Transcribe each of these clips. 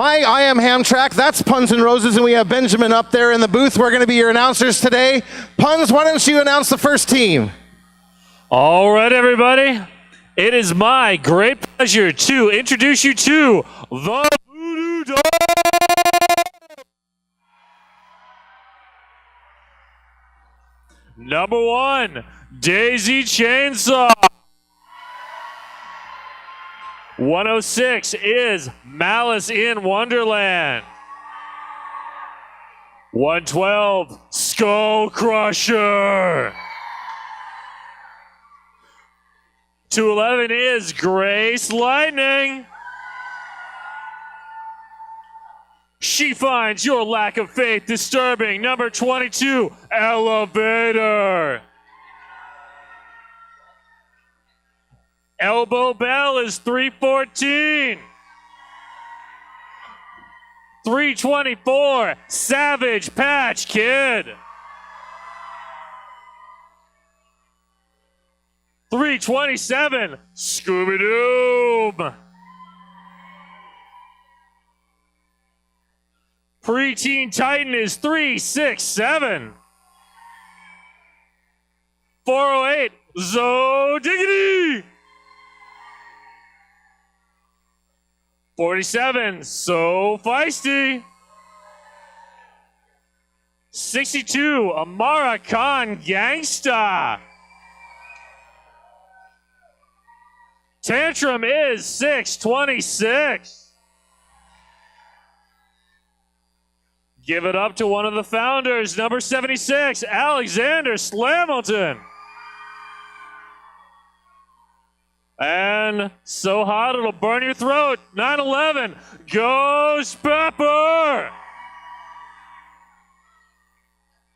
I am Hamtramck, that's Puns and Roses, and we have Benjamin up there in the booth. We're going to be your announcers today. Puns, why don't you announce the first team? All right, everybody. It is my great pleasure to introduce you to the VooDoo Dog. Number 1, Daisy Chainsaw. 106 is Malice in Wonderland. 112, Skull Crusher. 211 is Grace Lightning. She finds your lack of faith disturbing. Number 22, Elevator. Elbow Bell is 314. 324, Savage Patch Kid. 327, Scooby-Doo. Preteen Titan is 367. 408, Zo Diggity. 47, So Feisty. 62, Amara Khan Gangsta. Tantrum is 626. Give it up to one of the founders, number 76, Alexander Slamilton. And So Hot It'll Burn Your Throat, 911, Ghost Pepper.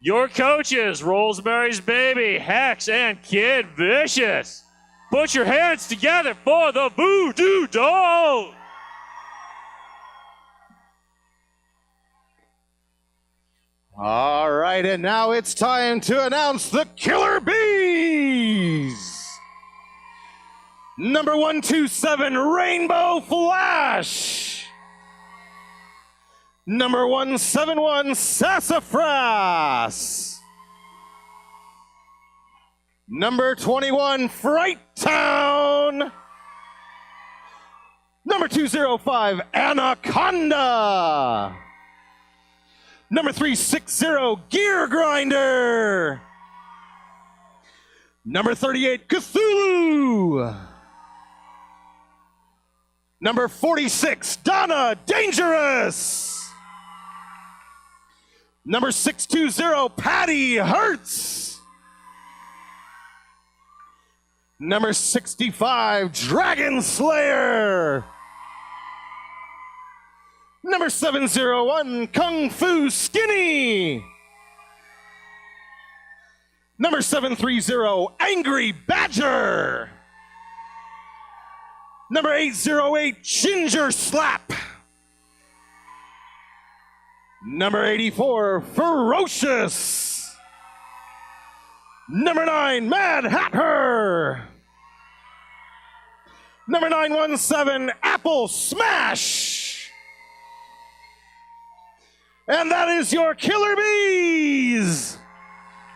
Your coaches, Rosemary's Baby, Hex, and Kid Vicious. Put your hands together for the VooDoo Dog. All right, and now it's time to announce the Killer Bees. Number 127, Rainbow Flash. Number 171, Sassafras. Number 21, Fright Town. Number 205, Anaconda. Number 360, Gear Grinder. Number 38, Cthulhu. Number 46, Donna Dangerous. Number 620, Patty Hertz. Number 65, Dragon Slayer. Number 701, Kung Fu Skinny. Number 730, Angry Badger. Number 808, Ginger Slap. Number 84, Ferocious. Number 9, Mad Hatter. Number 917, Apple Smash. And that is your Killer Bees.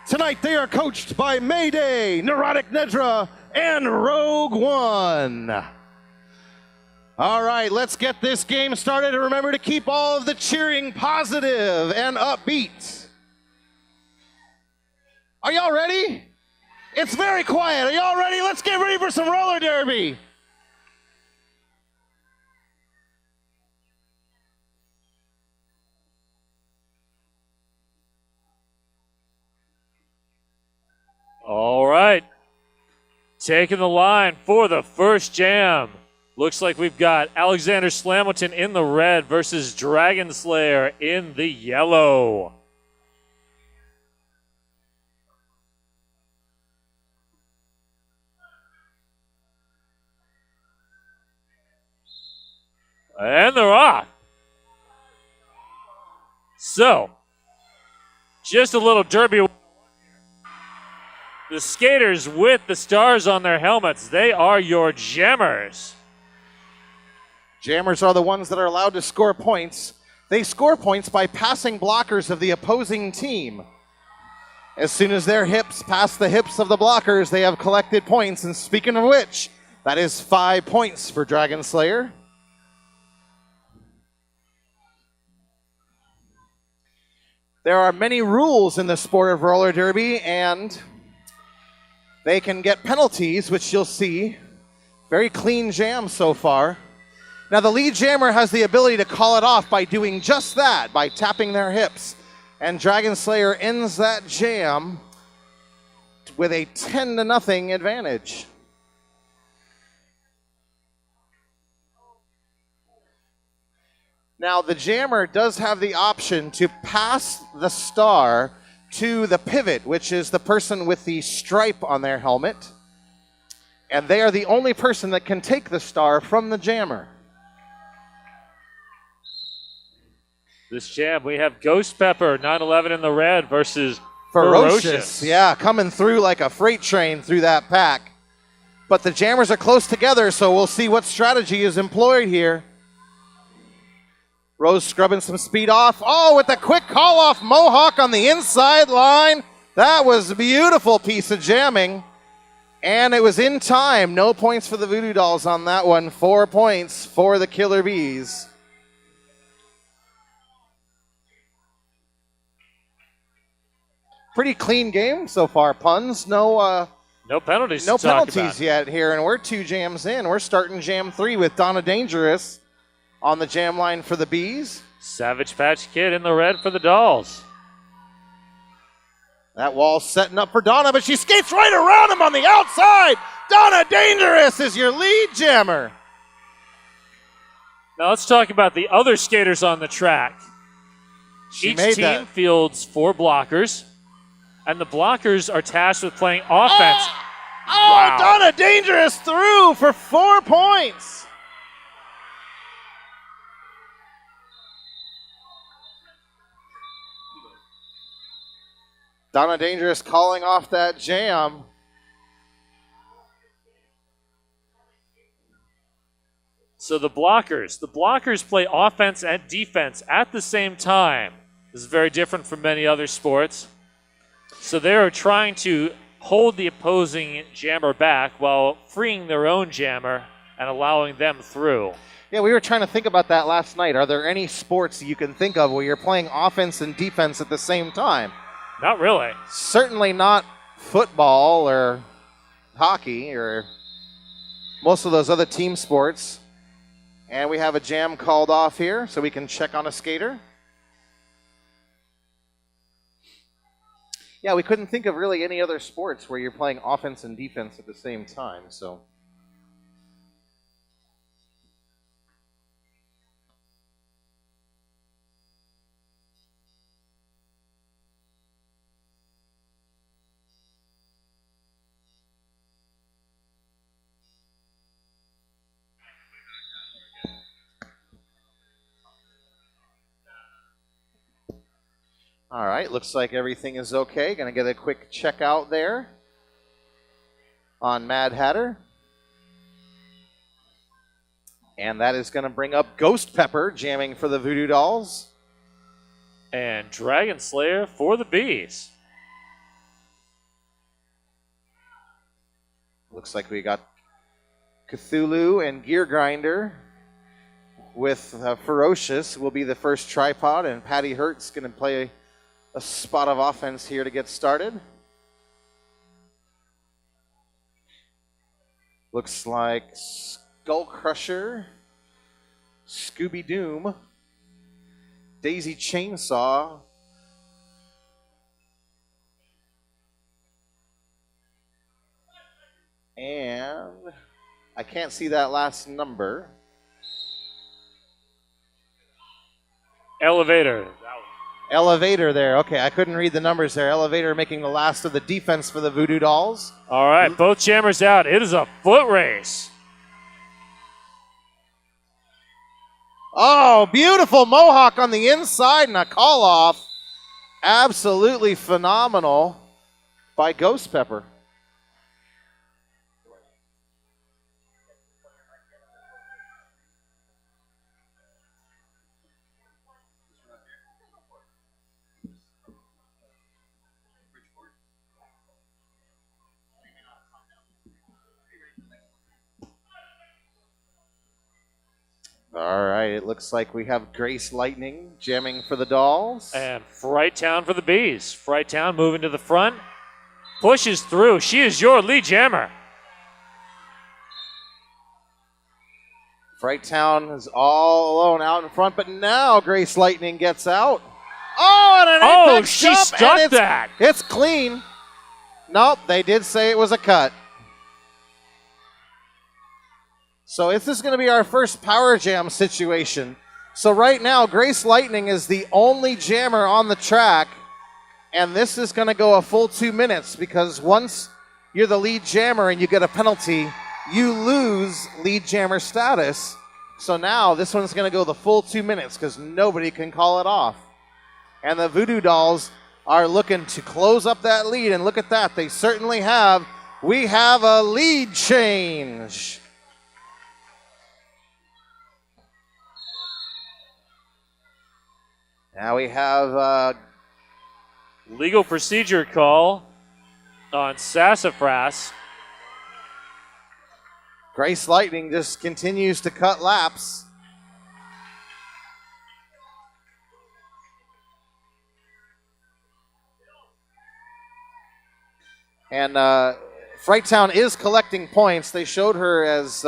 Tonight they are coached by Mayday, Neurotic Nedra, and Rogue One. All right, let's get this game started, and remember to keep all of the cheering positive and upbeat. Are y'all ready? It's very quiet. Are y'all ready? Let's get ready for some roller derby. All right. Taking the line for the first jam. Looks like we've got Alexander Slamilton in the red versus Dragon Slayer in the yellow. And they're off. So, just a little derby. The skaters with the stars on their helmets, they are your gemmers. Jammers are the ones that are allowed to score points. They score points by passing blockers of the opposing team. As soon as their hips pass the hips of the blockers, they have collected points. And speaking of which, that is 5 points for Dragon Slayer. There are many rules in the sport of roller derby, and they can get penalties, which you'll see. Very clean jam so far. Now, the lead jammer has the ability to call it off by doing just that, by tapping their hips. And Dragon Slayer ends that jam with a 10-0 advantage. Now, the jammer does have the option to pass the star to the pivot, which is the person with the stripe on their helmet. And they are the only person that can take the star from the jammer. This jam, we have Ghost Pepper, 911 in the red versus Ferocious. Yeah, coming through like a freight train through that pack. But the jammers are close together, so we'll see what strategy is employed here. Rose scrubbing some speed off. Oh, with a quick call-off Mohawk on the inside line. That was a beautiful piece of jamming. And it was in time. No points for the VooDoo Dolls on that one. 4 points for the Killer Bees. Pretty clean game so far, Puns. No penalties. No penalties yet here, and we're 2 jams in. We're starting jam 3 with Donna Dangerous on the jam line for the Bees. Savage Patch Kid in the red for the Dolls. That wall's setting up for Donna, but she skates right around him on the outside. Donna Dangerous is your lead jammer. Now let's talk about the other skaters on the track. Each team fields 4 blockers, and the blockers are tasked with playing offense. Wow. Donna Dangerous through for 4 points. Donna Dangerous calling off that jam. So the blockers play offense and defense at the same time. This is very different from many other sports. So they are trying to hold the opposing jammer back while freeing their own jammer and allowing them through. Yeah, we were trying to think about that last night. Are there any sports you can think of where you're playing offense and defense at the same time? Not really. Certainly not football or hockey or most of those other team sports. And we have a jam called off here, so we can check on a skater. Yeah, we couldn't think of really any other sports where you're playing offense and defense at the same time, so. All right, looks like everything is okay. Gonna get a quick check out there on Mad Hatter. And that is gonna bring up Ghost Pepper jamming for the VooDoo Dolls. And Dragon Slayer for the Bees. Looks like we got Cthulhu and Gear Grinder with Ferocious will be the first tripod, and Patty Hurt's gonna play a spot of offense here to get started. Looks like Skull Crusher, Scooby Doom, Daisy Chainsaw, and I can't see that last number. Elevator there. Okay, I couldn't read the numbers there. Elevator making the last of the defense for the VooDoo Dolls. All right, both jammers out. It is a foot race. Oh, beautiful Mohawk on the inside and a call off. Absolutely phenomenal by Ghost Pepper. All right, it looks like we have Grace Lightning jamming for the dolls. And Fright Town for the bees. Fright Town moving to the front. Pushes through. She is your lead jammer. Fright Town is all alone out in front, but now Grace Lightning gets out. Oh, and an apex she jump, stuck and that. It's clean. Nope, they did say it was a cut. So this is going to be our first power jam situation. So right now, Grace Lightning is the only jammer on the track, and this is going to go a full 2 minutes because once you're the lead jammer and you get a penalty, you lose lead jammer status. So now this one's going to go the full 2 minutes because nobody can call it off. And the VooDoo dolls are looking to close up that lead, and look at that. They certainly have. We have a lead change. Now we have legal procedure call on Sassafras. Grace Lightning just continues to cut laps. And Fright Town is collecting points. They showed her as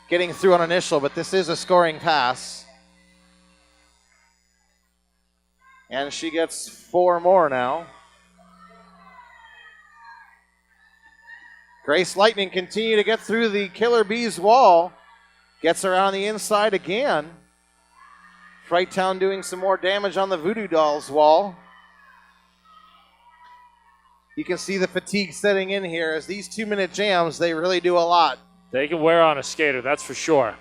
getting through on initial, but this is a scoring pass. And she gets 4 more now. Grace Lightning continue to get through the Killer Bees wall. Gets around the inside again. Fright Town doing some more damage on the VooDoo dolls wall. You can see the fatigue setting in here. As these 2-minute jams, they really do a lot. They can wear on a skater, that's for sure.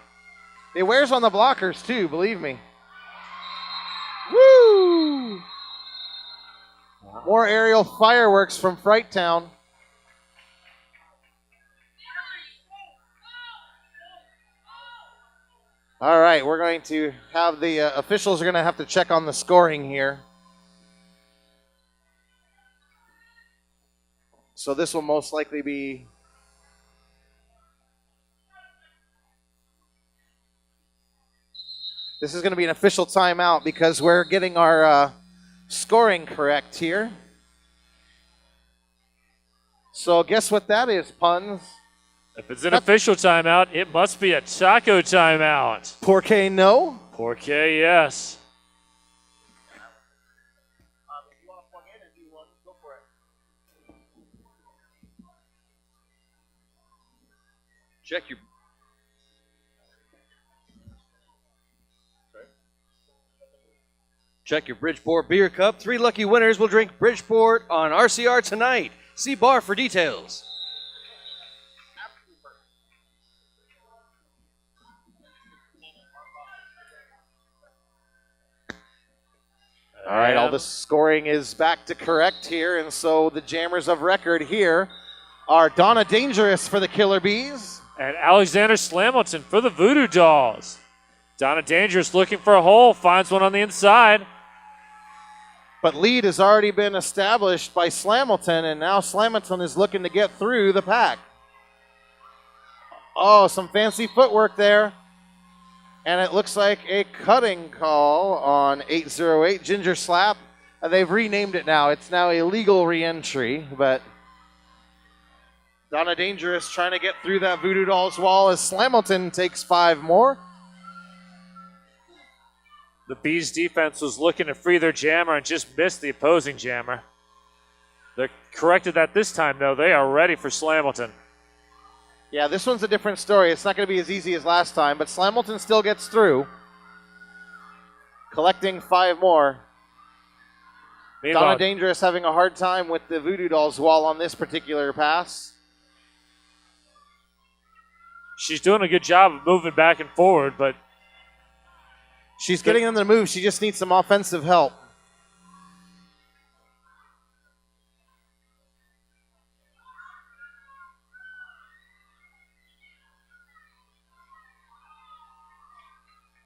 It wears on the blockers too, believe me. Woo! More aerial fireworks from Fright Town. All right, we're going to have the officials are going to have to check on the scoring here. So this will most likely be this is going to be an official timeout because we're getting our scoring correct here. So guess what that is, Puns? If it's an official timeout, it must be a taco timeout. Porque no? Porque yes. If you want to plug in and do one, go for it. Check your Bridgeport beer cup. 3 lucky winners will drink Bridgeport on RCR tonight. See bar for details. All right, all the scoring is back to correct here, and so the jammers of record here are Donna Dangerous for the Killer Bees. And Alexander Slamilton for the VooDoo dolls. Donna Dangerous looking for a hole, finds one on the inside. But lead has already been established by Slamilton, and now Slamilton is looking to get through the pack. Oh, some fancy footwork there. And it looks like a cutting call on 808 Ginger Slap. They've renamed it now. It's now a legal re-entry, but Donna Dangerous trying to get through that VooDoo dolls wall as Slamilton takes 5 more. The Bees defense was looking to free their jammer and just missed the opposing jammer. They corrected that this time, though. They are ready for Slamilton. Yeah, this one's a different story. It's not going to be as easy as last time, but Slamilton still gets through. Collecting 5 more. Meanwhile, Donna Dangerous having a hard time with the VooDoo dolls wall on this particular pass. she's doing a good job of moving back and forward, but She's getting them to move. She just needs some offensive help.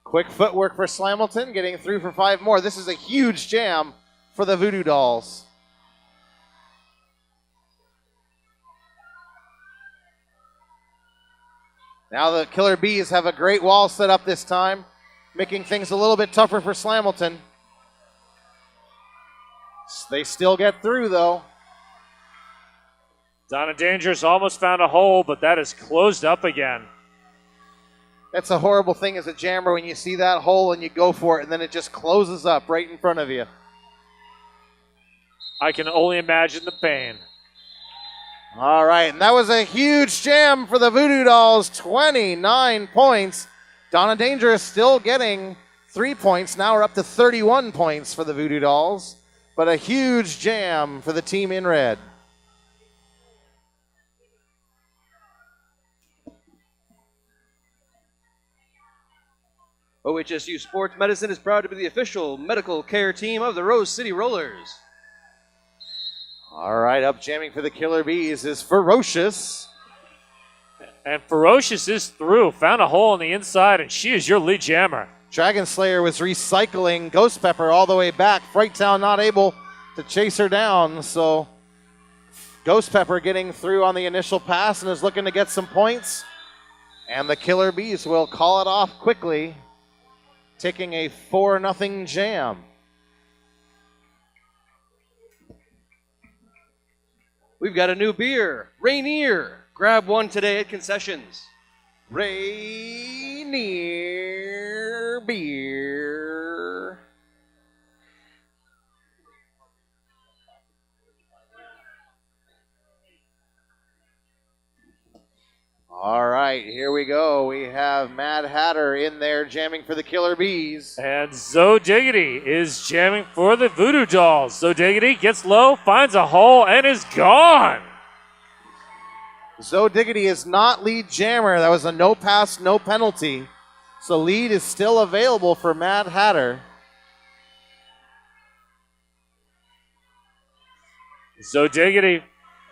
Quick footwork for Slamilton, getting through for 5 more. This is a huge jam for the VooDoo dolls. Now the Killer Bees have a great wall set up this time, making things a little bit tougher for Slamilton. They still get through, though. Donna Dangerous almost found a hole, but that is closed up again. That's a horrible thing as a jammer when you see that hole and you go for it, and then it just closes up right in front of you. I can only imagine the pain. All right, and that was a huge jam for the Voodoo Dolls, 29 points. Donna Dangerous still getting 3 points. Now we're up to 31 points for the Voodoo Dolls, but a huge jam for the team in red. OHSU Sports Medicine is proud to be the official medical care team of the Rose City Rollers. All right, up jamming for the Killer Bees is Ferocious. And Ferocious is through. Found a hole on the inside, and she is your lead jammer. Dragon Slayer was recycling Ghost Pepper all the way back. Fright Town not able to chase her down, so Ghost Pepper getting through on the initial pass and is looking to get some points. And the Killer Bees will call it off quickly, taking a 4-0 jam. We've got a new beer, Rainier. Grab one today at concessions. Rainier beer. All right, here we go. We have Mad Hatter in there jamming for the Killer Bees. And Zo Diggity is jamming for the Voodoo Dolls. Zo Diggity gets low, finds a hole, and is gone. Zo Diggity is not lead jammer. That was a no pass, no penalty. So lead is still available for Mad Hatter. Zo Diggity.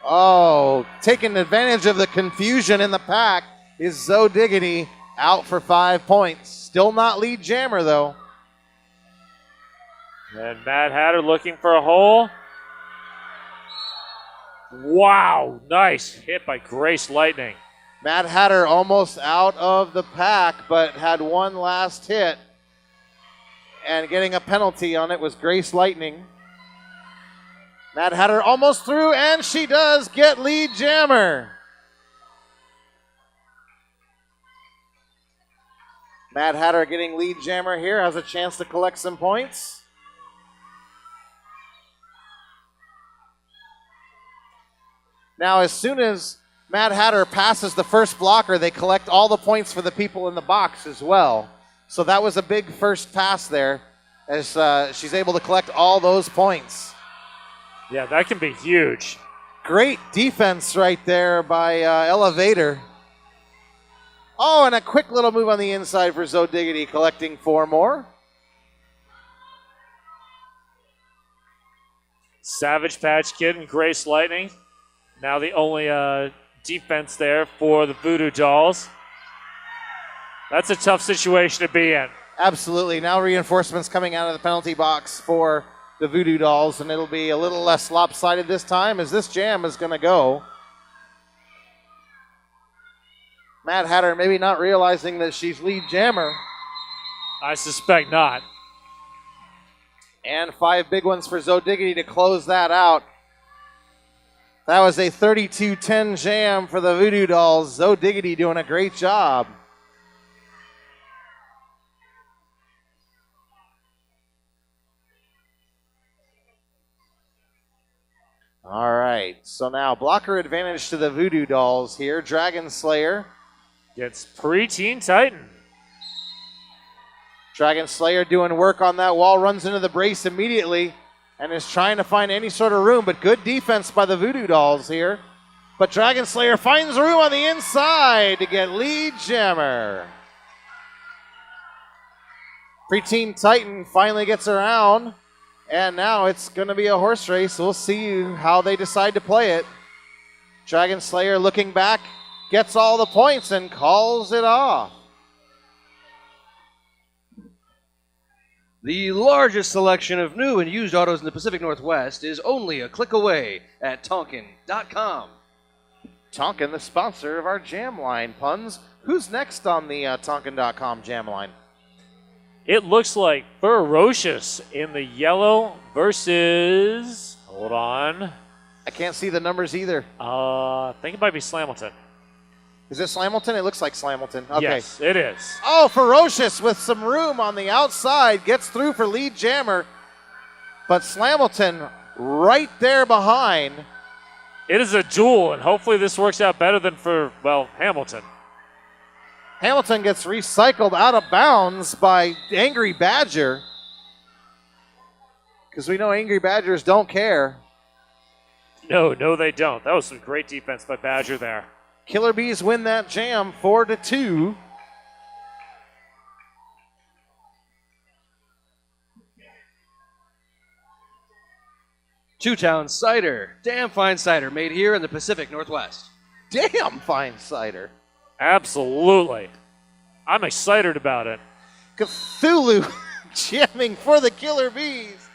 Oh, taking advantage of the confusion in the pack is Zo Diggity out for 5 points. Still not lead jammer, though. And Mad Hatter looking for a hole. Wow, nice hit by Grace Lightning. Mad Hatter almost out of the pack, but had one last hit. And getting a penalty on it was Grace Lightning. Mad Hatter almost through, and she does get lead jammer. Mad Hatter getting lead jammer here, has a chance to collect some points. Now, as soon as Mad Hatter passes the first blocker, they collect all the points for the people in the box as well. So that was a big first pass there, as she's able to collect all those points. Yeah, that can be huge. Great defense right there by Elevator. Oh, and a quick little move on the inside for Zo Diggity, collecting 4 more. Savage Patch Kid and Grace Lightning. Now the only defense there for the Voodoo Dolls. That's a tough situation to be in. Absolutely. Now reinforcements coming out of the penalty box for the Voodoo Dolls, and it'll be a little less lopsided this time as this jam is going to go. Mad Hatter maybe not realizing that she's lead jammer. I suspect not. And 5 big ones for Zo Diggity to close that out. That was a 32-10 jam for the Voodoo Dolls. Zo Diggity doing a great job. All right, so now blocker advantage to the Voodoo Dolls here. Dragon Slayer gets Preteen Titan. Dragon Slayer doing work on that wall, runs into the brace immediately and is trying to find any sort of room, but good defense by the Voodoo Dolls here. But Dragon Slayer finds room on the inside to get lead jammer. Preteen Titan finally gets around. And now it's going to be a horse race. We'll see how they decide to play it. Dragon Slayer looking back, gets all the points and calls it off. The largest selection of new and used autos in the Pacific Northwest is only a click away at Tonkin.com. Tonkin, the sponsor of our Jam Line puns. Who's next on the Tonkin.com jam line? It looks like Ferocious in the yellow versus, hold on. I can't see the numbers either. I think it might be Slamilton. Is it Slamilton? It looks like Slamilton. Okay. Yes, it is. Oh, Ferocious with some room on the outside gets through for lead jammer, but Slamilton right there behind. It is a duel, and hopefully this works out better than for, well, Hamilton. Hamilton gets recycled out of bounds by Angry Badger, because we know Angry Badgers don't care. No, they don't. That was some great defense by Badger there. Killer Bees win that jam 4-2. Two-Town Cider. Damn fine cider made here in the Pacific Northwest. Damn fine cider. Absolutely. I'm excited about it. Cthulhu jamming for the Killer Bees.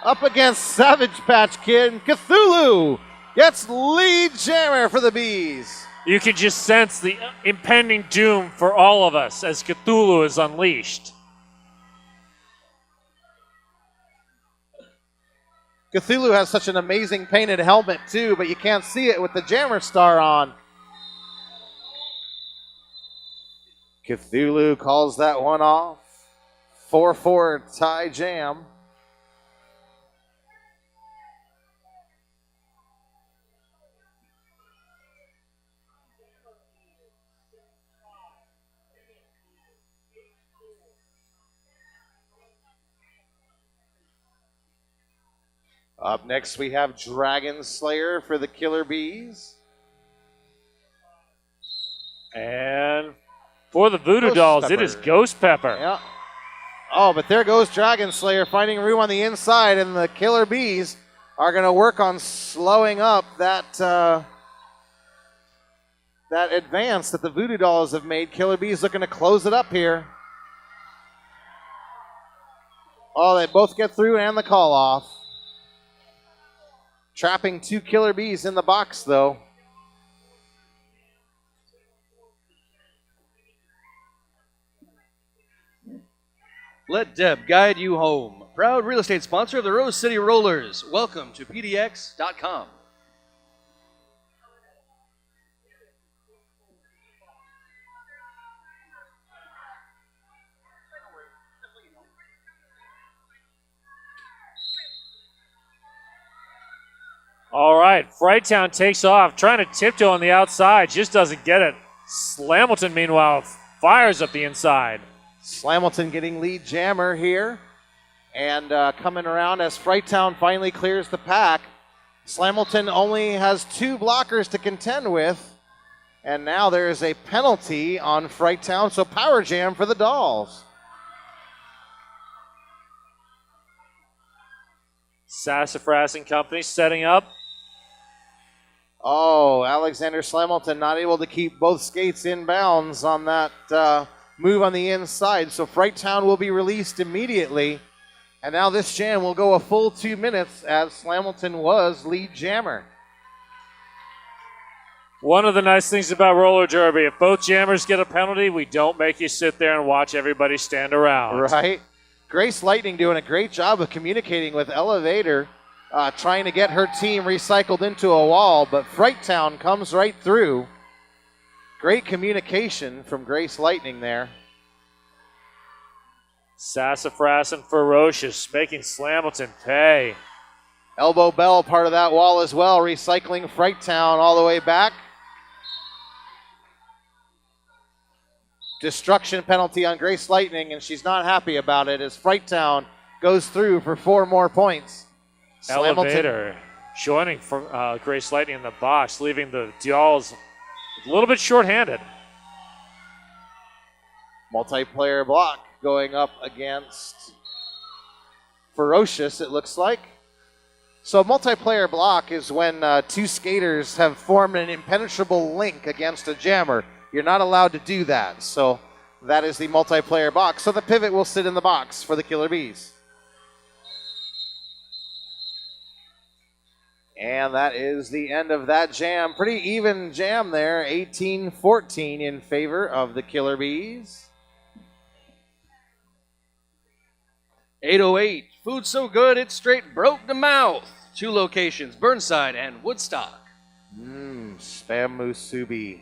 Up against Savage Patch Kid. Cthulhu gets lead jammer for the Bees. You can just sense the impending doom for all of us as Cthulhu is unleashed. Cthulhu has such an amazing painted helmet too, but you can't see it with the jammer star on. Cthulhu calls that one off. 4-4 tie jam. Up next, we have Dragon Slayer for the Killer Bees. And for the Voodoo Ghost Dolls, Pepper. it is Ghost Pepper. Yeah. Oh, but there goes Dragon Slayer finding room on the inside, and the Killer Bees are going to work on slowing up that that advance that the Voodoo Dolls have made. Killer Bees looking to close it up here. Oh, they both get through and the call off. Trapping two Killer Bees in the box, though. Let Deb guide you home. Proud real estate sponsor of the Rose City Rollers. Welcome to PDX.com. All right, Frighttown takes off, trying to tiptoe on the outside, just doesn't get it. Slamilton, meanwhile, fires up the inside. Slamilton getting lead jammer here. And coming around as Frighttown finally clears the pack. Slamilton only has two blockers to contend with. And now there is a penalty on Frighttown, so power jam for the Dolls. Sassafras and Company setting up. Oh, Alexander Slamilton not able to keep both skates in bounds on that move on the inside. So Frighttown will be released immediately. And now this jam will go a full 2 minutes as Slamilton was lead jammer. One of the nice things about roller derby, if both jammers get a penalty, we don't make you sit there and watch everybody stand around. Right. Grace Lightning doing a great job of communicating with Elevator, trying to get her team recycled into a wall, but Frighttown comes right through. Great communication from Grace Lightning there. Sassafras and Ferocious making Slamilton pay. Elbow Bell part of that wall as well, recycling Frighttown all the way back. Destruction penalty on Grace Lightning, and she's not happy about it as Frighttown goes through for 4 more points. Elevator joining for Grace Lightning in the box, leaving the Dolls a little bit shorthanded. Multiplayer block going up against Ferocious, it looks like. So multiplayer block is when two skaters have formed an impenetrable link against a jammer. You're not allowed to do that. So that is the multiplayer box. So the pivot will sit in the box for the Killer Bees. And that is the end of that jam. Pretty even jam there, 18-14 in favor of the Killer Bees. 808, food so good it straight broke the mouth. 2 locations, Burnside and Woodstock. Spam musubi.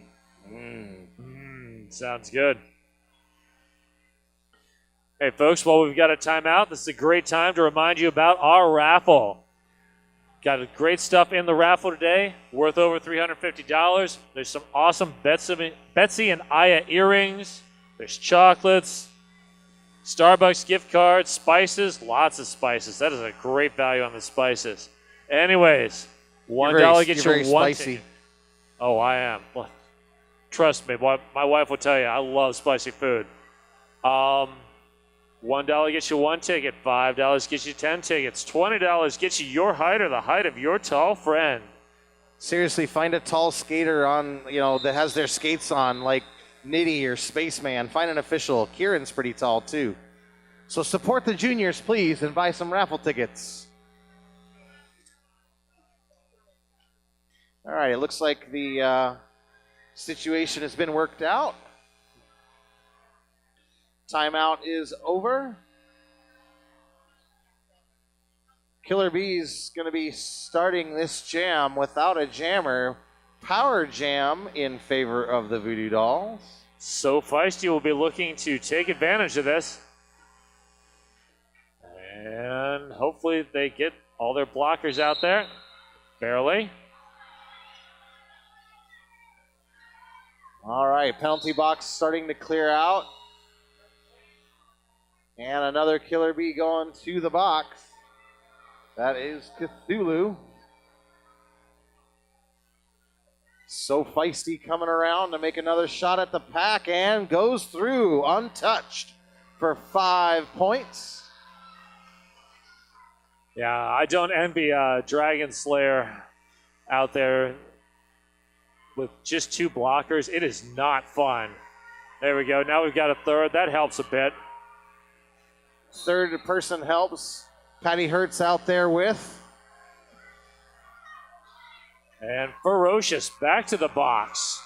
Sounds good. Hey, folks, while we've got a timeout, this is a great time to remind you about our raffle. Got great stuff in the raffle today, worth over $350. There's some awesome Betsy and Aya earrings. There's chocolates, Starbucks gift cards, spices, lots of spices. That is a great value on the spices. Anyways, $1 gets you one ticket. Oh, I am. Well, trust me, my wife will tell you, I love spicy food. $1 gets you 1 ticket, $5 gets you 10 tickets, $20 gets you your height or the height of your tall friend. Seriously, find a tall skater on, that has their skates on, like Nitty or Spaceman. Find an official. Kieran's pretty tall, too. So support the juniors, please, and buy some raffle tickets. All right, it looks like the situation has been worked out. Timeout is over. Killer Bees going to be starting this jam without a jammer. Power jam in favor of the VooDoo Dolls. So Feisty will be looking to take advantage of this. And hopefully they get all their blockers out there. Barely. All right, penalty box starting to clear out. And another Killer Bee going to the box. That is Cthulhu. So Feisty coming around to make another shot at the pack and goes through untouched for 5 points. Yeah, I don't envy Dragon Slayer out there with just 2 blockers. It is not fun. There we go. Now we've got a third. That helps a bit. Third person helps. Patty Hertz out there with. And Ferocious back to the box.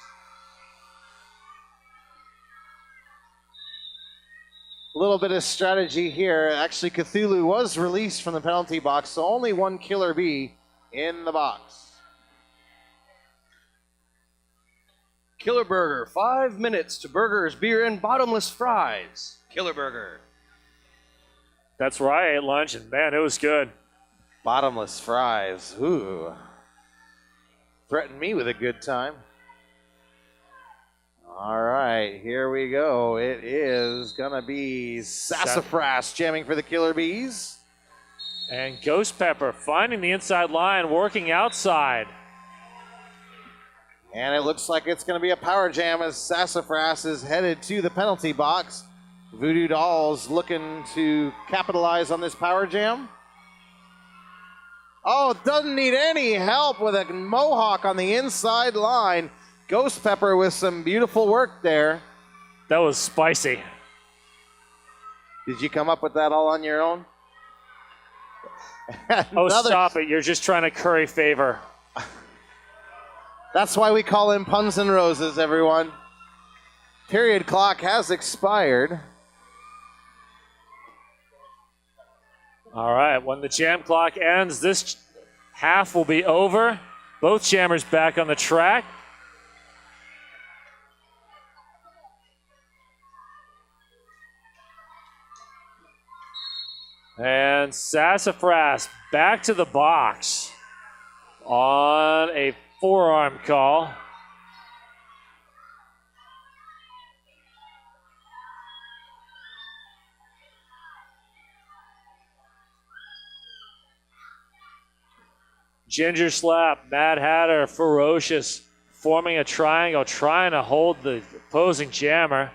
A little bit of strategy here. Actually, Cthulhu was released from the penalty box, so only 1 Killer Bee in the box. Killer Burger, 5 minutes to burgers, beer, and bottomless fries. Killer Burger. That's where I ate lunch, and man, it was good. Bottomless fries. Ooh. Threaten me with a good time. All right, here we go. It is going to be Sassafras jamming for the Killer Bees. And Ghost Pepper finding the inside line, working outside. And it looks like it's going to be a power jam as Sassafras is headed to the penalty box. VooDoo Dolls looking to capitalize on this power jam. Oh, doesn't need any help with a mohawk on the inside line. Ghost Pepper with some beautiful work there. That was spicy. Did you come up with that all on your own? Oh, stop it. You're just trying to curry favor. That's why we call him Puns and Roses, everyone. Period clock has expired. All right, when the jam clock ends, this half will be over. Both jammers back on the track. And Sassafras back to the box on a forearm call. Ginger Slap, Mad Hatter, Ferocious, forming a triangle, trying to hold the opposing jammer.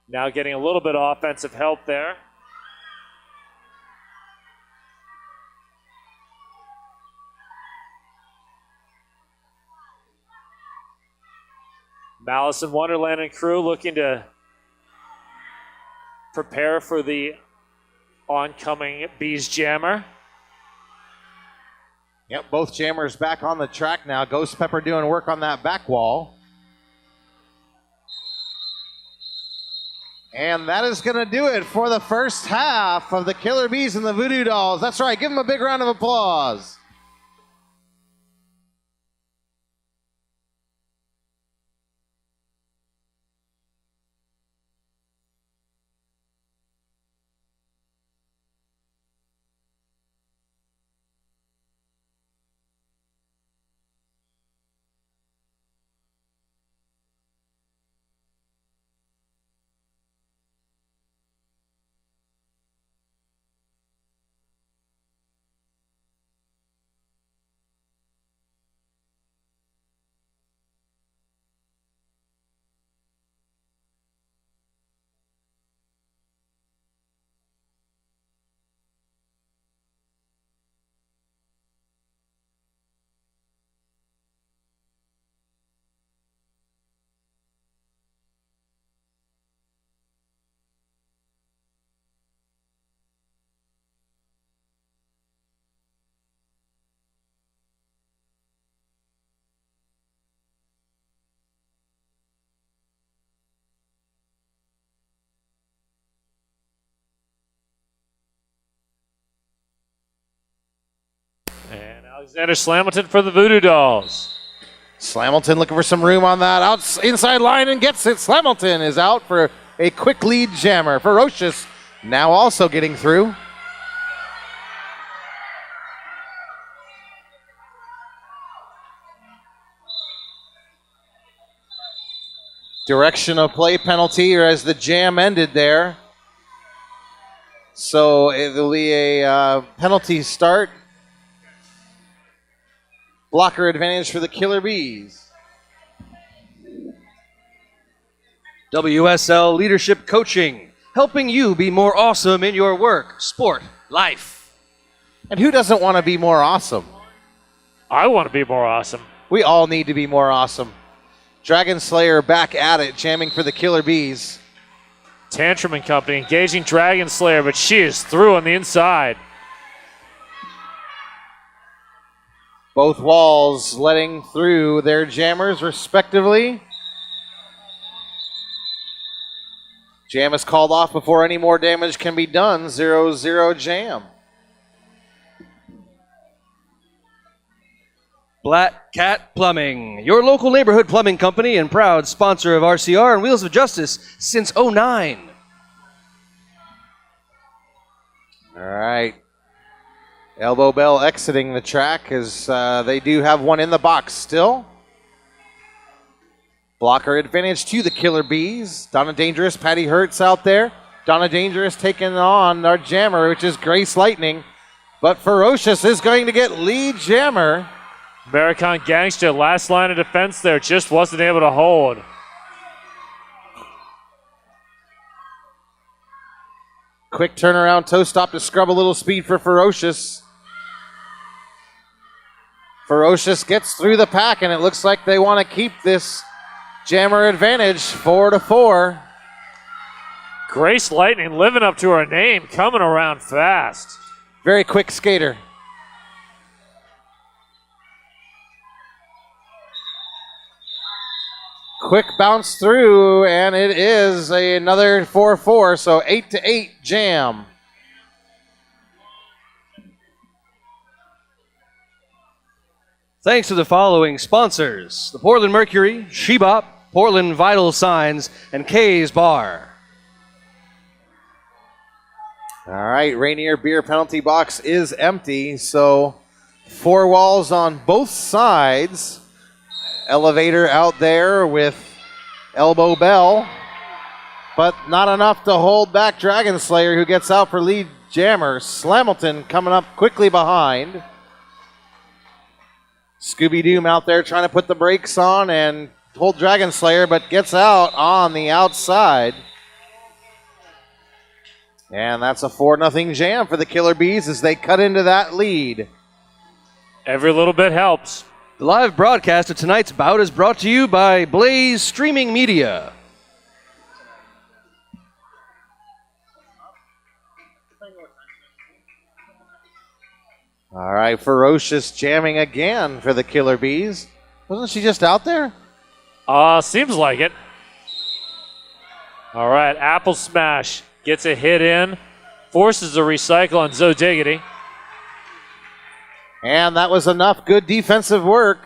Now getting a little bit of offensive help there. Malice in Wonderland and crew looking to prepare for the oncoming Bees jammer. Yep, both jammers back on the track now. Ghost Pepper doing work on that back wall. And that is going to do it for the first half of the Killer Bees and the VooDoo Dolls. That's right, give them a big round of applause. And Alexander Slamilton for the VooDoo Dolls. Slamilton looking for some room on that inside line and gets it. Slamilton is out for a quick lead jammer. Ferocious now also getting through. Direction of play penalty, or as the jam ended there. So it'll be a penalty start. Blocker advantage for the Killer Bees. WSL Leadership Coaching, helping you be more awesome in your work, sport, life. And who doesn't want to be more awesome? I want to be more awesome. We all need to be more awesome. Dragon Slayer back at it, jamming for the Killer Bees. Tantrum and company engaging Dragon Slayer, but she is through on the inside. Both walls letting through their jammers respectively. Jam is called off before any more damage can be done. 0-0 jam. Black Cat Plumbing, your local neighborhood plumbing company and proud sponsor of RCR and Wheels of Justice since '09. All right. Elbow Bell exiting the track as they do have one in the box still. Blocker advantage to the Killer Bees. Donna Dangerous, Patty Hertz out there. Donna Dangerous taking on our jammer, which is Grace Lightning. But Ferocious is going to get lead jammer. American Gangster, last line of defense there, just wasn't able to hold. Quick turnaround toe stop to scrub a little speed for Ferocious. Ferocious gets through the pack, and it looks like they want to keep this jammer advantage 4-4. Grace Lightning living up to her name, coming around fast. Very quick skater. Quick bounce through, and it is another 4-4, so 8-8 jam. Thanks to the following sponsors: the Portland Mercury, Shebop, Portland Vital Signs, and Kay's Bar. All right, Rainier Beer penalty box is empty, so 4 walls on both sides. Elevator out there with Elbow Bell, but not enough to hold back Dragon Slayer, who gets out for lead jammer. Slamilton coming up quickly behind. Scooby-Doo out there trying to put the brakes on and hold Dragon Slayer, but gets out on the outside. And that's a 4-0 jam for the Killer Bees as they cut into that lead. Every little bit helps. The live broadcast of tonight's bout is brought to you by Blaze Streaming Media. All right, Ferocious jamming again for the Killer Bees. Wasn't she just out there? Seems like it. All right, Apple Smash gets a hit in, forces a recycle on Zo Diggity. And that was enough good defensive work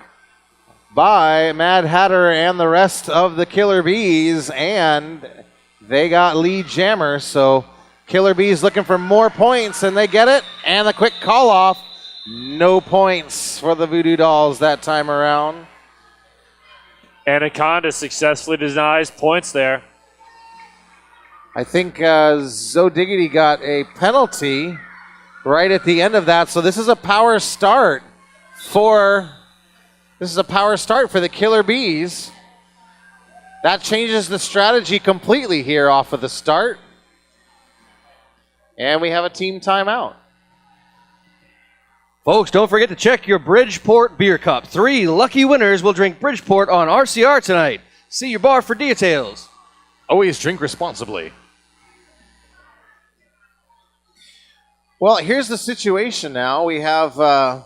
by Mad Hatter and the rest of the Killer Bees, and they got lead jammer. So Killer Bees looking for more points, and they get it. And the quick call off. No points for the VooDoo Dolls that time around. Anaconda successfully denies points there. I think Zo Diggity got a penalty right at the end of that. So this is a power start for the Killer Bees. That changes the strategy completely here off of the start. And we have a team timeout. Folks, don't forget to check your Bridgeport Beer Cup. 3 lucky winners will drink Bridgeport on RCR tonight. See your bar for details. Always drink responsibly. Well, here's the situation now. We have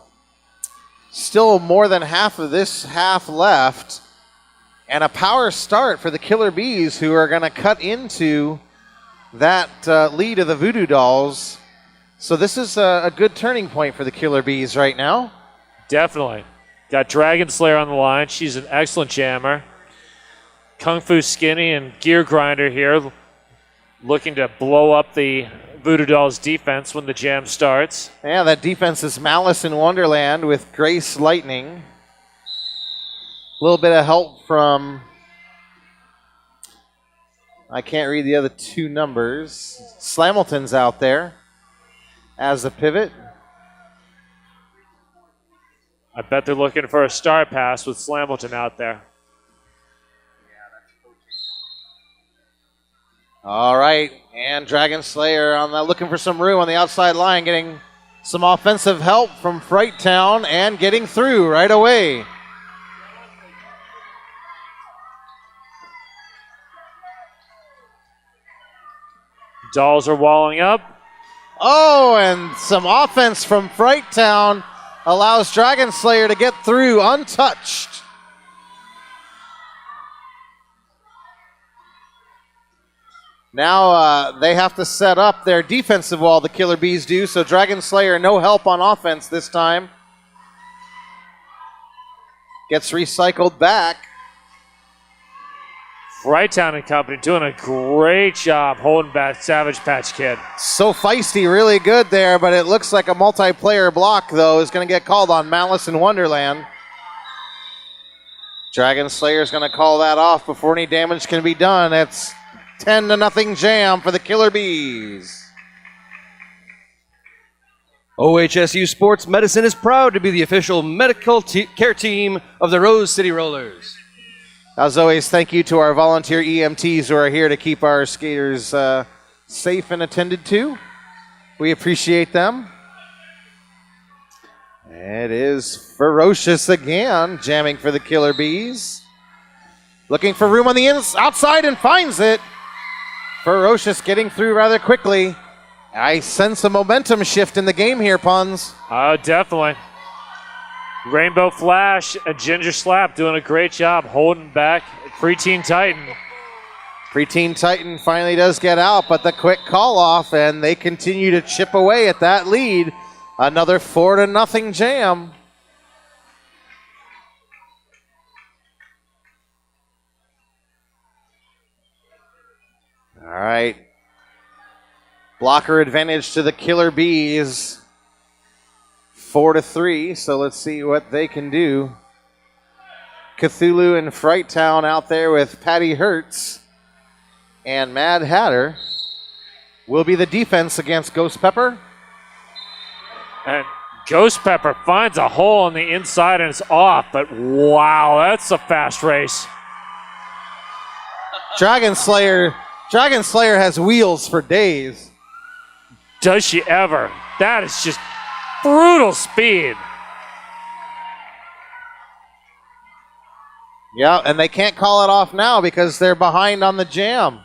still more than half of this half left, and a power start for the Killer Bees, who are going to cut into that lead of the VooDoo Dolls. So this is a good turning point for the Killer Bees right now. Definitely. Got Dragon Slayer on the line. She's an excellent jammer. Kung Fu Skinny and Gear Grinder here looking to blow up the VooDoo Dolls defense when the jam starts. Yeah, that defense is Malice in Wonderland with Grace Lightning. A little bit of help from, I can't read the other two numbers. Slamilton's out there as the pivot. I bet they're looking for a star pass with Slamilton out there. All right, and Dragon Slayer on that, looking for some room on the outside line, getting some offensive help from Fright Town and getting through right away. Dolls are walling up. Oh, and some offense from Fright Town allows Dragon Slayer to get through untouched. Now they have to set up their defensive wall, the Killer Bees do, so Dragon Slayer no help on offense this time. Gets recycled back. Fright Town and company doing a great job holding back Savage Patch Kid. So feisty, really good there, but it looks like a multiplayer block, though, is going to get called on Malice in Wonderland. Dragon Slayer's going to call that off before any damage can be done. It's 10-0 jam for the Killer Bees. OHSU Sports Medicine is proud to be the official medical care team of the Rose City Rollers. As always, thank you to our volunteer EMTs who are here to keep our skaters safe and attended to. We appreciate them. It is Ferocious again, jamming for the Killer Bees. Looking for room on the outside and finds it. Ferocious getting through rather quickly. I sense a momentum shift in the game here, Puns. Oh, definitely. Rainbow Flash and Ginger Slap doing a great job holding back Preteen Titan. Preteen Titan finally does get out, but the quick call off, and they continue to chip away at that lead. Another 4-0 jam. All right. Blocker advantage to the Killer Bees. 4-3, so let's see what they can do. Cthulhu and Fright Town out there with Patty Hertz. And Mad Hatter will be the defense against Ghost Pepper. And Ghost Pepper finds a hole on the inside and it's off, but wow, that's a fast race. Dragon Slayer has wheels for days. Does she ever? That is just brutal speed. Yeah, and they can't call it off now because they're behind on the jam.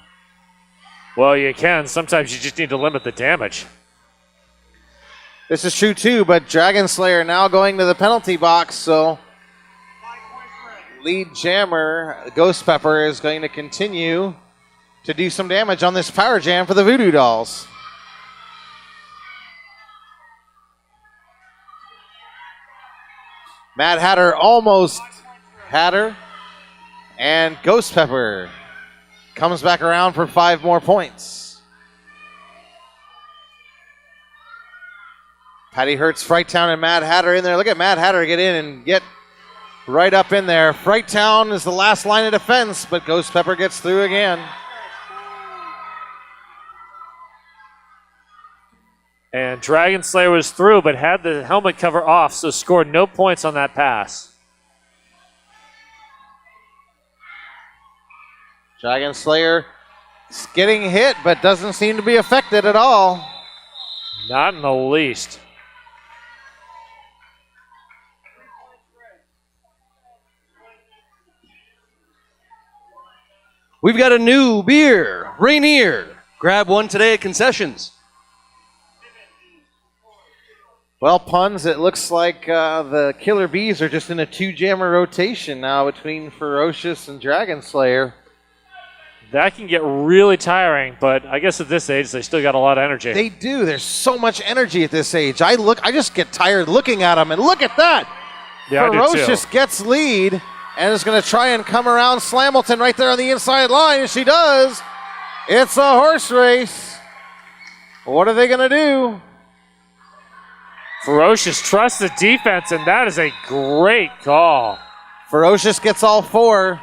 Well, you can. Sometimes you just need to limit the damage. This is true too, but Dragon Slayer now going to the penalty box, so lead jammer, Ghost Pepper, is going to continue to do some damage on this power jam for the VooDoo Dolls. Mad Hatter almost had her, and Ghost Pepper comes back around for 5 more points. Patty Hertz, Frighttown, and Mad Hatter in there. Look at Mad Hatter get in and get right up in there. Frighttown is the last line of defense, but Ghost Pepper gets through again. And Dragon Slayer was through, but had the helmet cover off, so scored no points on that pass. Dragon Slayer is getting hit, but doesn't seem to be affected at all. Not in the least. We've got a new beer, Rainier. Grab one today at concessions. Well, Puns, it looks like the Killer Bees are just in a 2-jammer rotation now between Ferocious and Dragon Slayer. That can get really tiring, but I guess at this age, they still got a lot of energy. They do. There's so much energy at this age. I just get tired looking at them, and look at that. Yeah, Ferocious gets lead and is going to try and come around Slamilton right there on the inside line, and she does. It's a horse race. What are they going to do? Ferocious trusts the defense, and that is a great call. Ferocious gets all 4.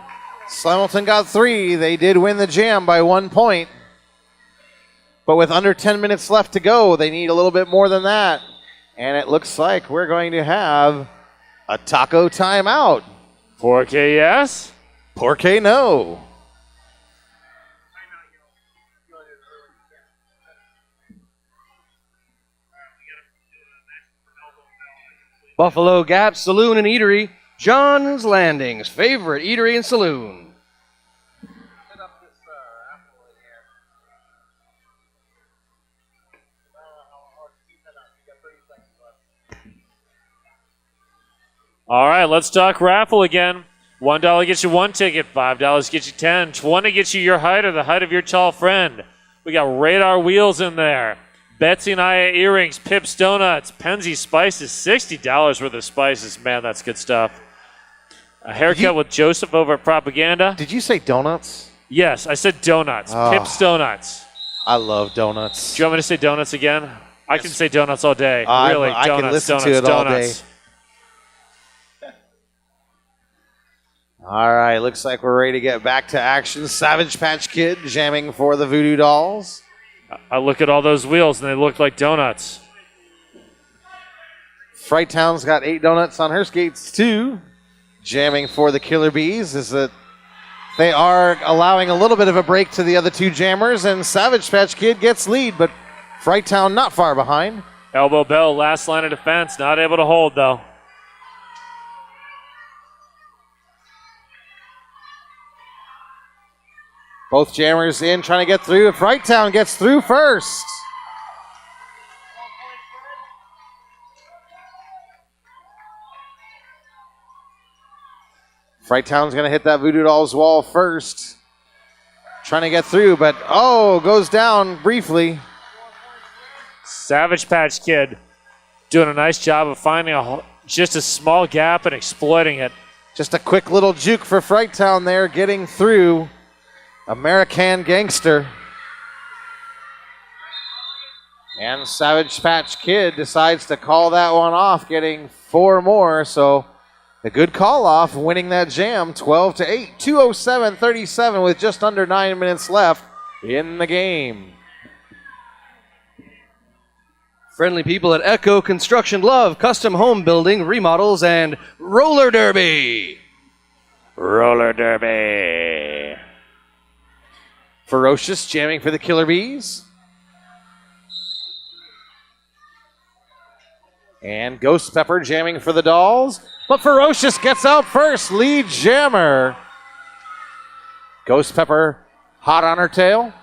Slamilton got 3. They did win the jam by 1 point. But with under 10 minutes left to go, they need a little bit more than that. And it looks like we're going to have a taco timeout. 4K yes? Porque no. Buffalo Gap Saloon and Eatery, John's Landing's favorite eatery and saloon. All right, let's talk raffle again. $1 gets you 1 ticket, $5 gets you 10, 20 gets you your height or the height of your tall friend. We got Radar wheels in there. Betsy and Aya earrings, Pips Donuts, Penzi spices, $60 worth of spices. Man, that's good stuff. A haircut with Joseph over at Propaganda. Did you say donuts? Yes, I said donuts. Oh. Pips Donuts. I love donuts. Do you want me to say donuts again? I can say donuts all day. Really, I donuts, can listen donuts, to it all donuts. day. All right, looks like we're ready to get back to action. Savage Patch Kid jamming for the VooDoo Dolls. I look at all those wheels and they look like donuts. Frighttown's got 8 donuts on her skates too. Jamming for the Killer Bees is that they are allowing a little bit of a break to the other 2 jammers, and Savage Patch Kid gets lead, but Frighttown not far behind. Elbow Bell, last line of defense, not able to hold though. Both jammers in trying to get through. Frighttown gets through first. Frighttown's going to hit that VooDoo Dolls wall first. Trying to get through, but goes down briefly. Savage Patch Kid doing a nice job of finding just a small gap and exploiting it. Just a quick little juke for Frighttown there, getting through. American Gangster. And Savage Patch Kid decides to call that one off, getting 4 more. So a good call off, winning that jam 12-8. 2:07:37 with just under 9 minutes left in the game. Friendly people at Echo Construction love custom home building, remodels, and roller derby. Roller derby. Ferocious jamming for the Killer Bees. And Ghost Pepper jamming for the Dolls. But Ferocious gets out first, lead jammer. Ghost Pepper hot on her tail.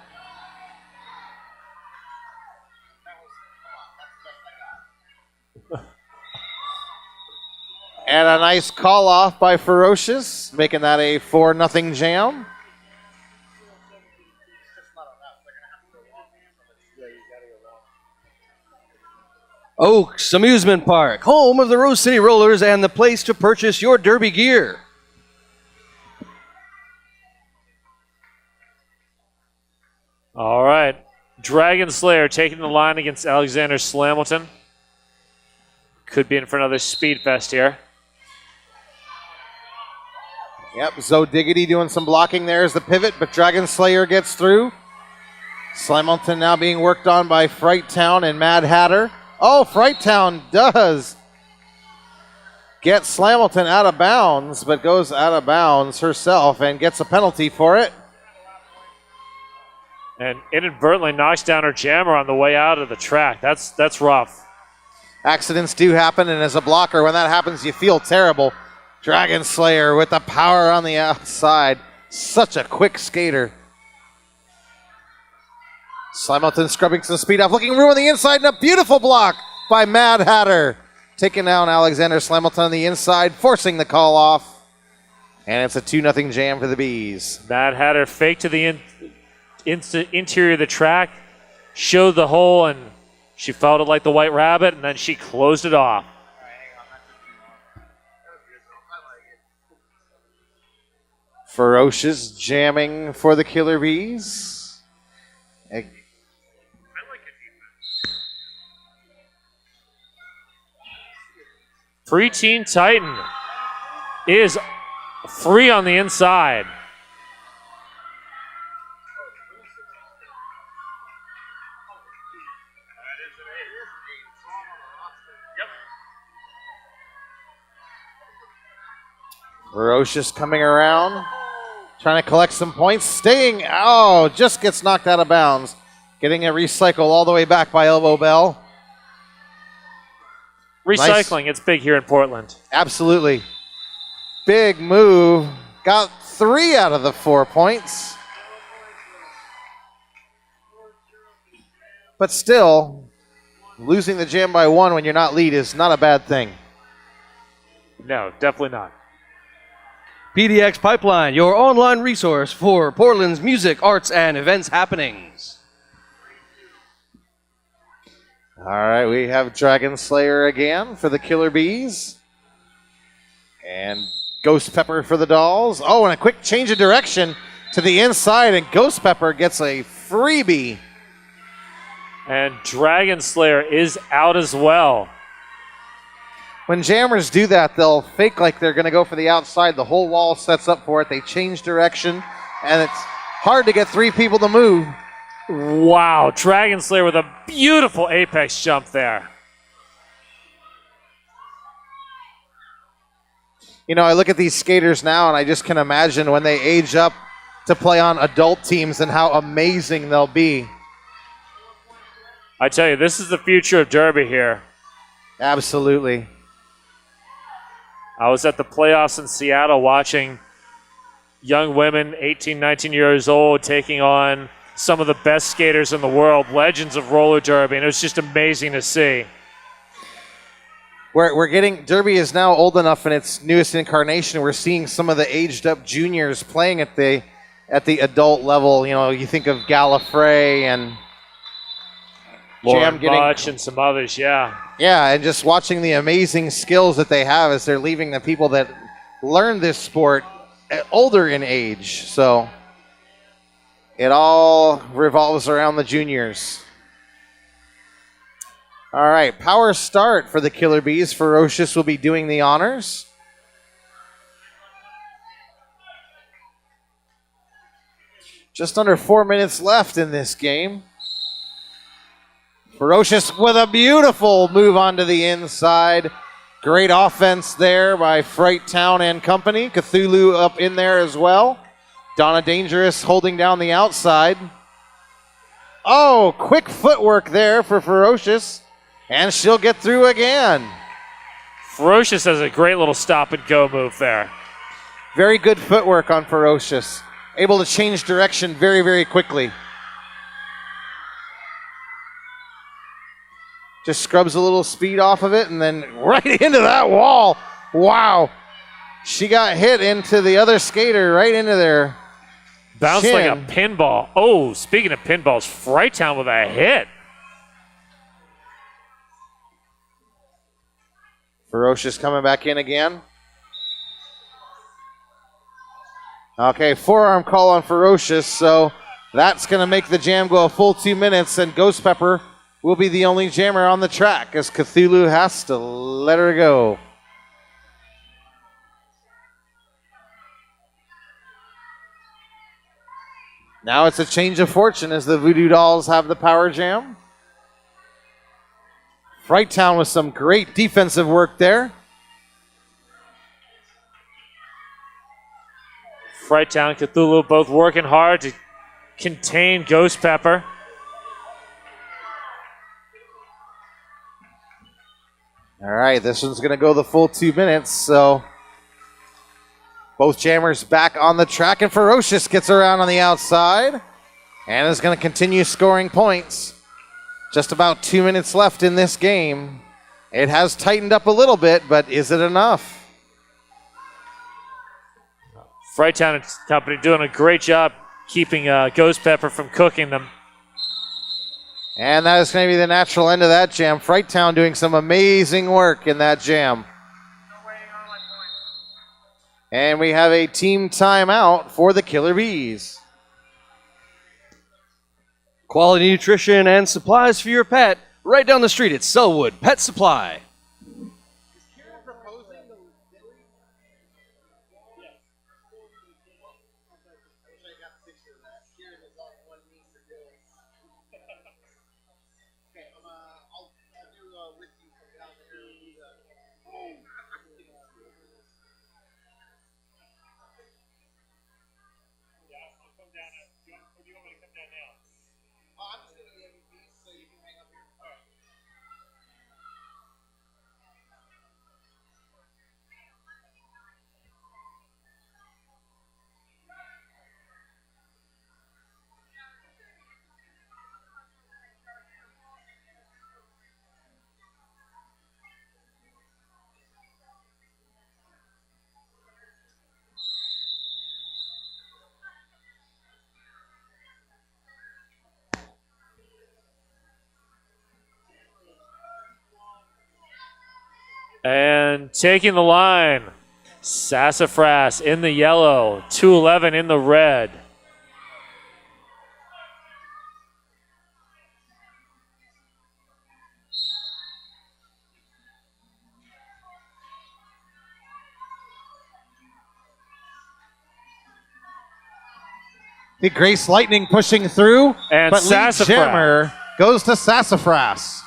And a nice call off by Ferocious, making that a 4-0 jam. Oaks Amusement Park, home of the Rose City Rollers and the place to purchase your derby gear. All right. Dragon Slayer taking the line against Alexander Slamilton. Could be in for another speed fest here. Yep, Zoe Diggity doing some blocking there as the pivot, but Dragon Slayer gets through. Slamilton now being worked on by Fright Town and Mad Hatter. Oh, Fright Town does get Slamilton out of bounds, but goes out of bounds herself and gets a penalty for it. And inadvertently knocks down her jammer on the way out of the track. That's rough. Accidents do happen, and as a blocker, when that happens, you feel terrible. Dragon Slayer with the power on the outside. Such a quick skater. Slamilton scrubbing some speed off, looking room on the inside, and a beautiful block by Mad Hatter. Taking down Alexander Slamilton on the inside, forcing the call off. And it's a 2-0 jam for the Bees. Mad Hatter fake to the interior of the track, showed the hole, and she felt it like the White Rabbit, and then she closed it off. Ferocious jamming for the Killer Bees. Preteen Titan is free on the inside. Ferocious coming around, trying to collect some points, staying, just gets knocked out of bounds. Getting a recycle all the way back by Elbow Bell. Recycling, nice. It's big here in Portland. Absolutely. Big move. Got 3 out of the 4 points. But still, losing the jam by 1 when you're not lead is not a bad thing. No, definitely not. PDX Pipeline, your online resource for Portland's music, arts, and events happenings. All right, we have Dragon Slayer again for the Killer Bees. And Ghost Pepper for the Dolls. Oh, and a quick change of direction to the inside, and Ghost Pepper gets a freebie. And Dragon Slayer is out as well. When jammers do that, they'll fake like they're going to go for the outside. The whole wall sets up for it. They change direction, and it's hard to get 3 people to move. Wow, Dragon Slayer with a beautiful apex jump there. You know, I look at these skaters now, and I just can imagine when they age up to play on adult teams and how amazing they'll be. I tell you, this is the future of Derby here. Absolutely. I was at the playoffs in Seattle watching young women, 18, 19 years old, taking on some of the best skaters in the world, legends of roller derby, and it was just amazing to see. We're getting, Derby is now old enough in its newest incarnation. We're seeing some of the aged up juniors playing at the adult level. You know, you think of Gallifrey and Lauren Butch and some others, yeah. Yeah, and just watching the amazing skills that they have as they're leaving the people that learned this sport older in age. So it all revolves around the juniors. All right, power start for the Killer Bees. Ferocious will be doing the honors. Just under 4 minutes left in this game. Ferocious with a beautiful move onto the inside. Great offense there by Fright Town and company. Cthulhu up in there as well. Donna Dangerous holding down the outside. Oh, quick footwork there for Ferocious. And she'll get through again. Ferocious has a great little stop and go move there. Very good footwork on Ferocious. Able to change direction very, very quickly. Just scrubs a little speed off of it and then right into that wall. Wow. She got hit into the other skater, right into their Bounced chin. like a pinball. Oh, speaking of pinballs, Frighttown with a hit. Ferocious coming back in again. Okay, forearm call on Ferocious, so that's going to make the jam go a full 2 minutes, and Ghost Pepper will be the only jammer on the track as Cthulhu has to let her go. Now it's a change of fortune as the Voodoo Dolls have the power jam. Frighttown with some great defensive work there. Frighttown, Cthulhu both working hard to contain Ghost Pepper. All right, this one's going to go the full 2 minutes, so both jammers back on the track, and Ferocious gets around on the outside and is going to continue scoring points. Just about 2 minutes left in this game. It has tightened up a little bit, but is it enough? Frighttown and company doing a great job keeping Ghost Pepper from cooking them. And that is going to be the natural end of that jam. Frighttown doing some amazing work in that jam. And we have a team timeout for the Killer Bees. Quality nutrition and supplies for your pet right down the street at Selwood Pet Supply. And taking the line, Sassafras in the yellow, 211 in the red. The Grace Lightning pushing through, And but lead Sassafras. jammer goes to Sassafras.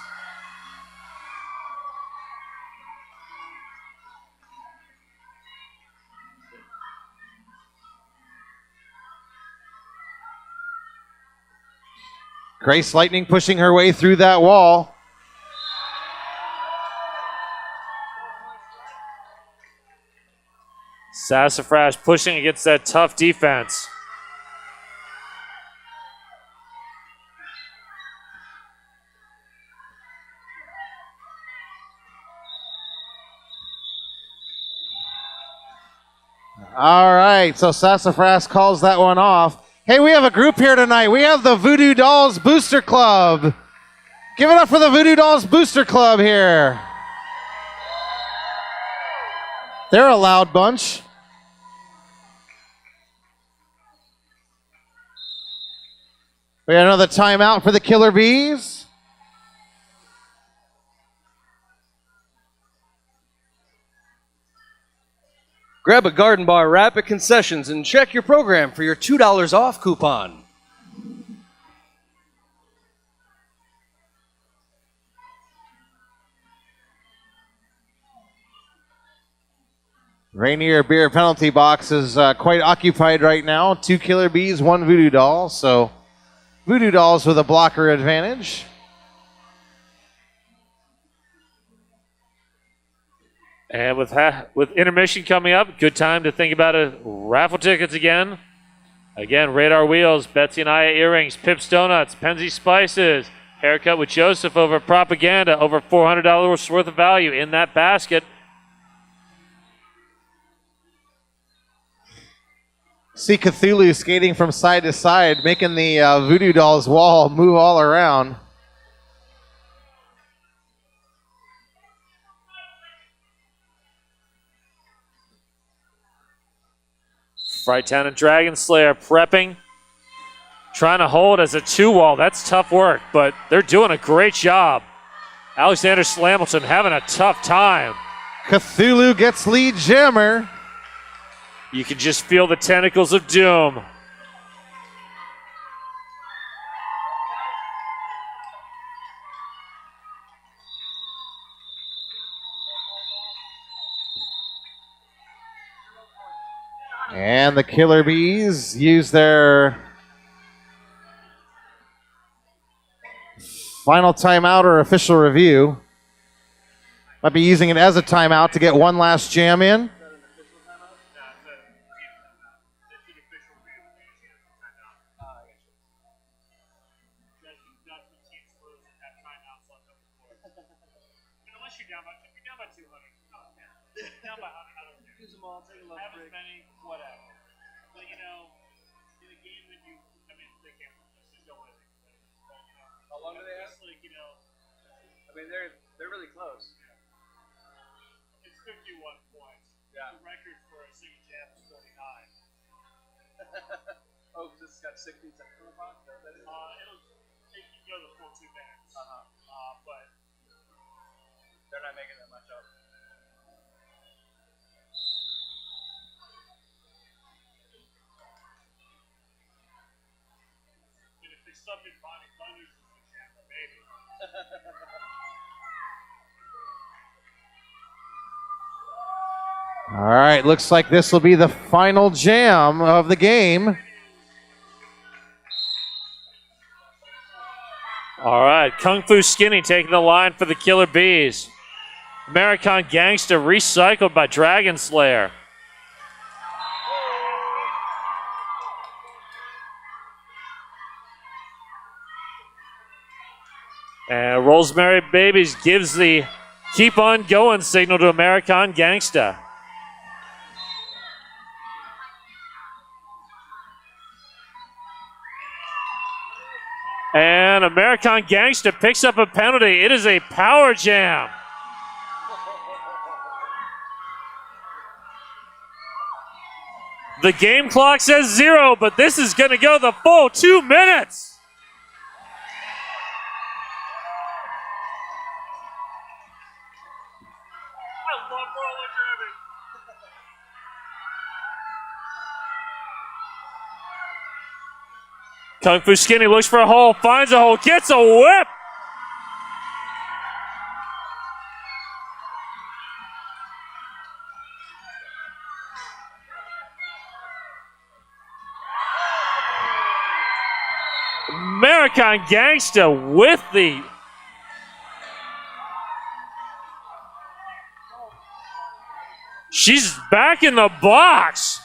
Grace Lightning pushing her way through that wall. Sassafras pushing against that tough defense. All right, so Sassafras calls that one off. Hey, we have a group here tonight. We have the Voodoo Dolls Booster Club. Give it up for the Voodoo Dolls Booster Club here. They're a loud bunch. We got another timeout for the Killer Bees. Grab a Garden Bar wrap at concessions and check your program for your $2 off coupon. Rainier Beer penalty box is quite occupied right now. 2 Killer Bees, 1 Voodoo Doll. So Voodoo Dolls with a blocker advantage. And with intermission coming up, good time to think about raffle tickets again. Again, Radar Wheels, Betsy and Aya Earrings, Pips Donuts, Penzi Spices, Haircut with Joseph over Propaganda, over $400 worth of value in that basket. See Cthulhu skating from side to side, making the Voodoo Dolls wall move all around. Fright Town and Dragon Slayer prepping. Trying to hold as a 2-wall. That's tough work, but they're doing a great job. Alexander Slamilton having a tough time. Cthulhu gets lead jammer. You can just feel the tentacles of doom. And the Killer Bees use their final timeout or official review. Might be using it as a timeout to get one last jam in. They're really close. It's 51 points. Yeah. The record for a single jam is 49. Oh, because this has got 60 seconds on the clock? It can go the full 2 minutes. But they're not making that much up. And if they subbed in Bonnie Thunders as the jam, maybe. All right, looks like this will be the final jam of the game. All right, Kung Fu Skinny taking the line for the Killer Bees. American Gangsta recycled by Dragon Slayer. And Rosemary Babies gives the keep on going signal to American Gangsta. And American Gangsta picks up a penalty. It is a power jam. The game clock says 0, but this is going to go the full 2 minutes. I love roller derby. Kung Fu Skinny looks for a hole, finds a hole, gets a whip. American Gangsta with the she's back in the box,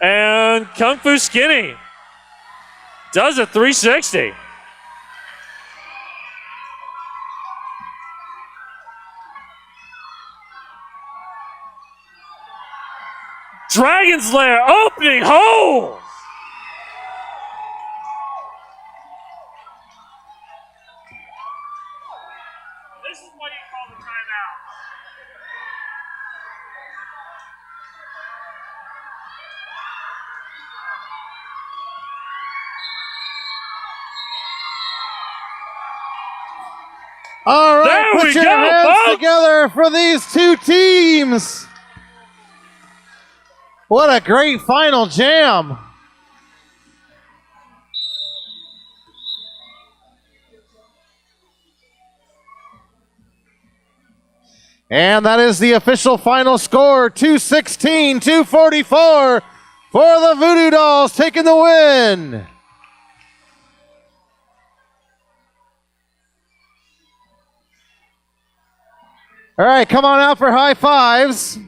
and Kung Fu Skinny does a 360. Dragon Slayer opening hole. This is what you call the timeout. All right, There put we your go, hands folks. together for these two teams. What a great final jam. And that is the official final score, 216-244 for the Voodoo Dolls taking the win. All right, come on out for high fives.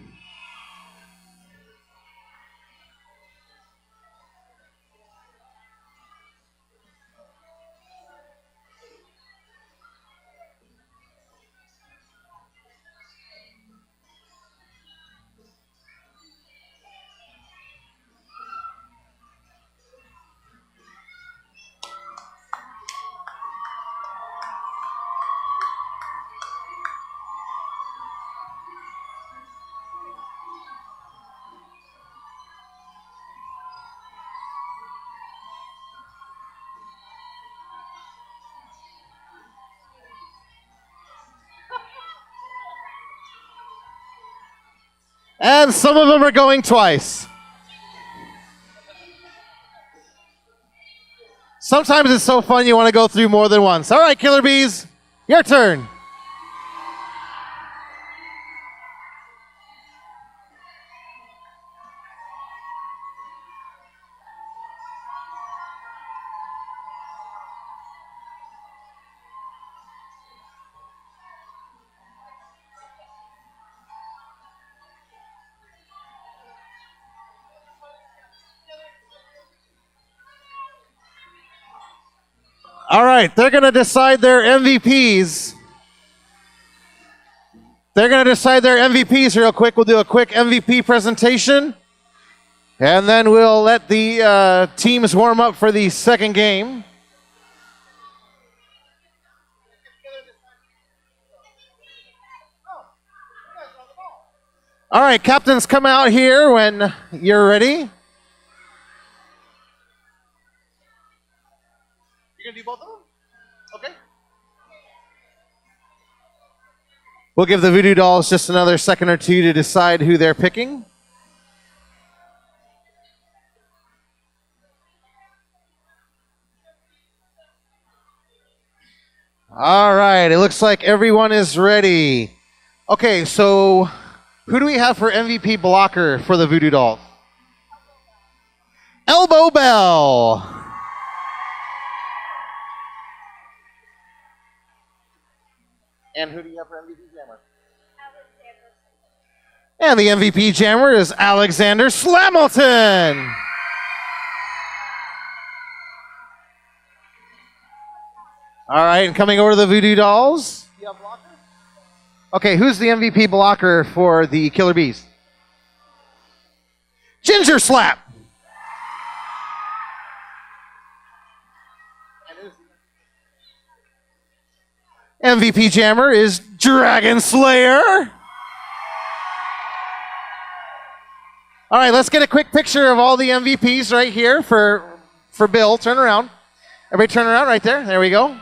And some of them are going twice. Sometimes it's so fun you want to go through more than once. All right, Killer Bees, your turn. All right, they're going to decide their MVPs. They're going to decide their MVPs real quick. We'll do a quick MVP presentation. And then we'll let the teams warm up for the second game. All right, captains, come out here when you're ready. You're going to do both of them? Okay. We'll give the VooDoo dolls just another second or two to decide who they're picking. All right, it looks like everyone is ready. Okay, so who do we have for MVP blocker for the VooDoo dolls? Elbow Bell. And who do you have for MVP jammer? And the MVP jammer is Alexander Slamilton. All right, and coming over to the VooDoo dolls. You have blocker? Okay, who's the MVP blocker for the Killer Bees? Ginger Slap. MVP jammer is Dragon Slayer. All right, let's get a quick picture of all the MVPs right here for Bill. Turn around. Everybody turn around right there. There we go.